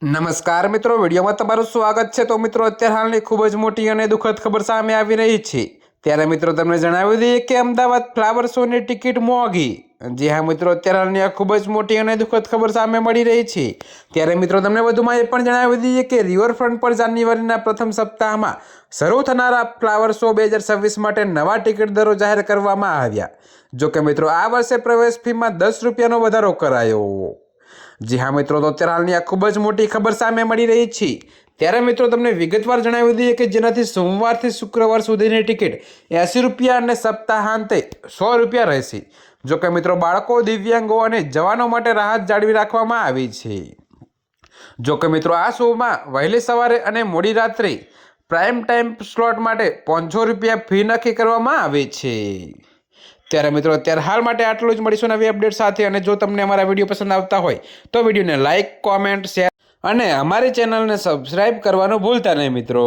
નમસ્કાર મિત્રો, વિડીયોમાં તમારું સ્વાગત છે। તો મિત્રો, અત્યારે હાલની ખૂબ જ મોટી અને દુઃખદ ખબર સામે આવી રહી છે। ત્યારે મિત્રો તમને જણાવી દઈએ કે અમદાવાદ ફ્લાવર શોની ટિકિટ મોંઘી। જી હા મિત્રો, અત્યારે હાલની આ ખૂબ જ મોટી અને દુઃખદ ખબર સામે મળી રહી છે। ત્યારે મિત્રો તમને વધુમાં એ પણ જણાવી દઈએ કે રિવરફ્રન્ટ પર જાન્યુઆરીના પ્રથમ સપ્તાહમાં શરૂ થનારા ફ્લાવર શો 2026 માટે નવા ટિકિટ દરો જાહેર કરવામાં આવ્યા। જોકે મિત્રો આ વર્ષે પ્રવેશ ફીમાં 10 રૂપિયાનો વધારો કરાયો। जी हाँ मित्रों, तो અત્યારે હાલની આ ખૂબ જ મોટી ખબર સામે મળી રહી છે। ત્યારે મિત્રો તમને વિગતવાર જણાવી દઈએ કે જેનાથી સોમવારથી શુક્રવાર સુધીની ટિકિટ 80 રૂપિયા અને સપ્તાહાંતે 100 રૂપિયા રહેશે। જો કે મિત્રો બાળકો, દિવ્યાંગો અને જવાનો માટે રાહત જાળવી રાખવામાં આવી છે। જો કે મિત્રો આ શોમાં વહેલી સવારે અને મોડી રાત્રે પ્રાઇમ ટાઈમ સ્લોટ માટે 500 રૂપિયા ફી નક્કી કરવામાં આવે છે। ત્યારે મિત્રો અત્યારે હાલ માટે આટલું જ। મળીશું નવી અપડેટ સાથે। અને જો તમને અમારા વિડીયો પસંદ આવતા હોય તો વિડીયોને લાઇક, કોમેન્ટ, શેર અને અમારી ચેનલને સબસ્ક્રાઇબ કરવાનું ભૂલતા નહીં મિત્રો।